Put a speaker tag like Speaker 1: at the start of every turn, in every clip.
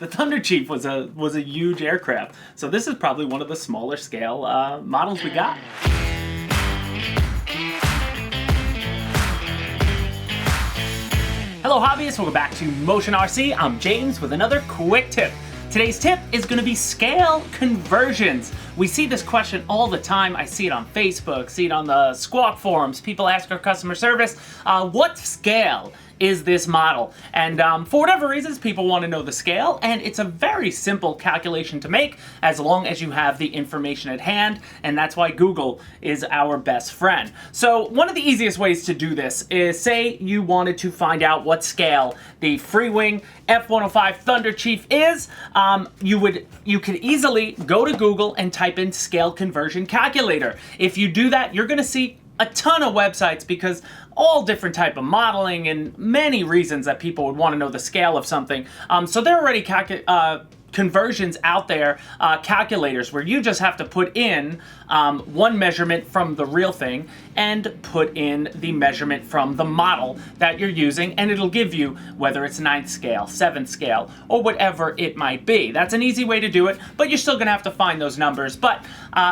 Speaker 1: The Thunder Chief was a huge aircraft, so this is probably one of the smaller scale models we got. Hello hobbyists, welcome back to Motion RC. I'm James with another quick tip. Today's tip is going to be scale conversions. We see this question all the time. I see it on Facebook, see it on the Squawk forums. People ask our customer service, what scale is this model? And for whatever reasons, people want to know the scale, and it's a very simple calculation to make as long as you have the information at hand, and that's why Google is our best friend. So one of the easiest ways to do this is, say you wanted to find out what scale the Freewing F-105 Thunder Chief is, you could easily go to Google and type in scale conversion calculator. If you do that, you're going to see a ton of websites because all different type of modeling and many reasons that people would want to know the scale of something. So there are already conversions out there, calculators where you just have to put in one measurement from the real thing and put in the measurement from the model that you're using, and it'll give you whether it's 9th scale, 7th scale, or whatever it might be. That's an easy way to do it, but you're still gonna have to find those numbers. But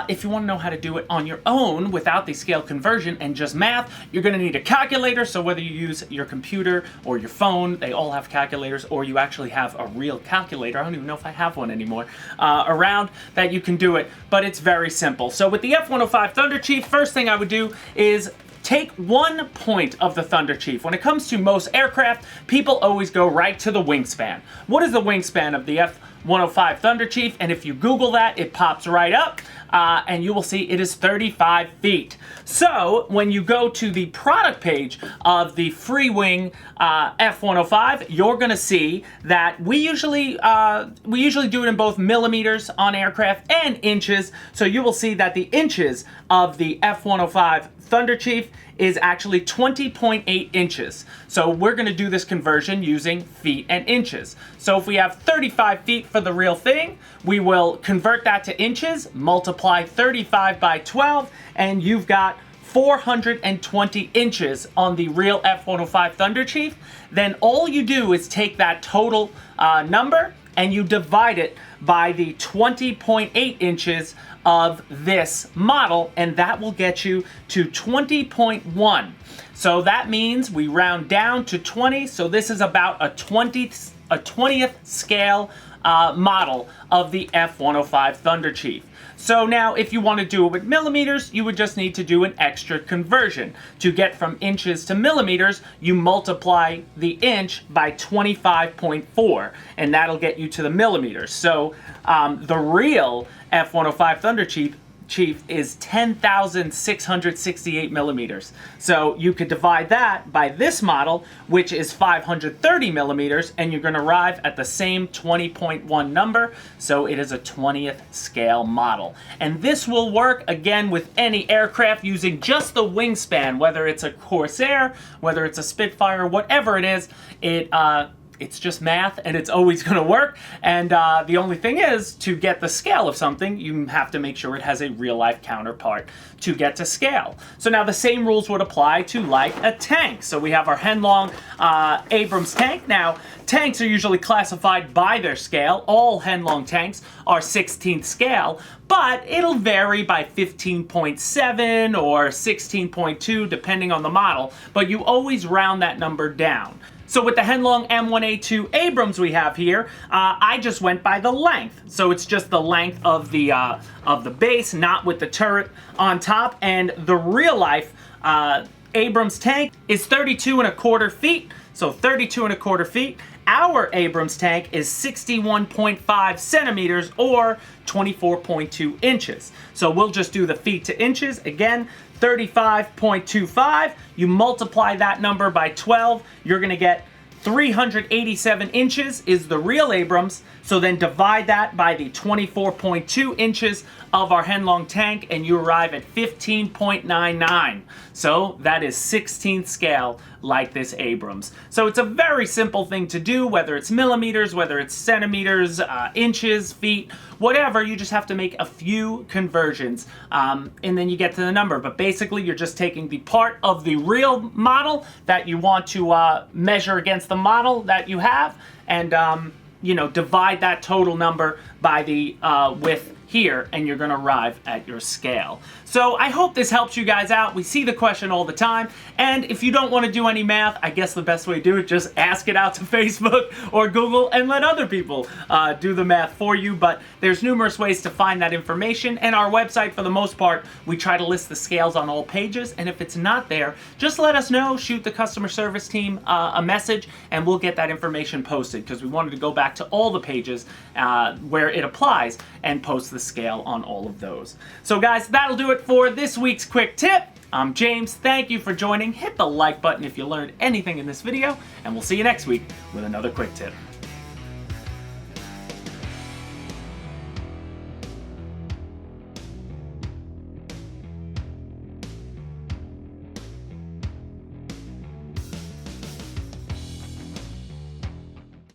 Speaker 1: if you wanna know how to do it on your own without the scale conversion and just math, you're gonna need a calculator. So whether you use your computer or your phone, they all have calculators, or you actually have a real calculator. I don't even know if I have one anymore around that you can do it, but it's very simple. So with the F-105 Thunder Chief, first thing I would do is take 1 point of the Thunder Chief. When it comes to most aircraft, people always go right to the wingspan. What is the wingspan of the F-105 Thunder Chief? And if you Google that, it pops right up. And you will see it is 35 feet. So when you go to the product page of the Freewing F-105, you're going to see that we usually do it in both millimeters on aircraft and inches. So you will see that the inches of the F-105 Thunder Chief is actually 20.8 inches. So we're going to do this conversion using feet and inches. So if we have 35 feet for the real thing, we will convert that to inches, multiply 35 by 12, and you've got 420 inches on the real F-105 Thunder Chief. Then all you do is take that total number and you divide it by the 20.8 inches of this model, and that will get you to 20.1. So that means we round down to 20, so this is about a 20th scale model of the F-105 Thunder Chief. So now if you want to do it with millimeters, you would just need to do an extra conversion. To get from inches to millimeters, you multiply the inch by 25.4, and that'll get you to the millimeters. So the real F-105 Thunder Chief is 10,668 millimeters. So you could divide that by this model, which is 530 millimeters, and you're going to arrive at the same 20.1 number. So it is a 20th scale model. And this will work, again, with any aircraft using just the wingspan, whether it's a Corsair, whether it's a Spitfire, whatever it is, it's just math, and it's always going to work. And the only thing is, to get the scale of something, you have to make sure it has a real-life counterpart to get to scale. So now the same rules would apply to, like, a tank. So we have our Henlong Abrams tank. Now, tanks are usually classified by their scale. All Henlong tanks are 16th scale, but it'll vary by 15.7 or 16.2, depending on the model. But you always round that number down. So with the Henlong M1A2 Abrams we have here, I just went by the length. So it's just the length of the base, not with the turret on top. And the real life Abrams tank is 32.25 feet. So 32.25 feet. Our Abrams tank is 61.5 centimeters or 24.2 inches. So we'll just do the feet to inches. Again, 35.25. You multiply that number by 12, you're going to get 387 inches is the real Abrams. So then divide that by the 24.2 inches of our Henlong tank and you arrive at 15.99. So that is 16th scale like this Abrams. So it's a very simple thing to do, whether it's millimeters, whether it's centimeters, inches, feet, whatever. You just have to make a few conversions and then you get to the number. But basically you're just taking the part of the real model that you want to measure against the model that you have, and divide that total number by the width here, and you're going to arrive at your scale. So I hope this helps you guys out. We see the question all the time, and if you don't want to do any math, I guess the best way to do it, just ask it out to Facebook or Google and let other people do the math for you. But there's numerous ways to find that information, and our website, for the most part, we try to list the scales on all pages, and if it's not there, just let us know, shoot the customer service team a message, and we'll get that information posted, because we wanted to go back to all the pages where it applies and post the scale on all of those. So guys, that'll do it for this week's quick tip. I'm James. Thank you for joining. Hit the like button if you learned anything in this video, and we'll see you next week with another quick tip.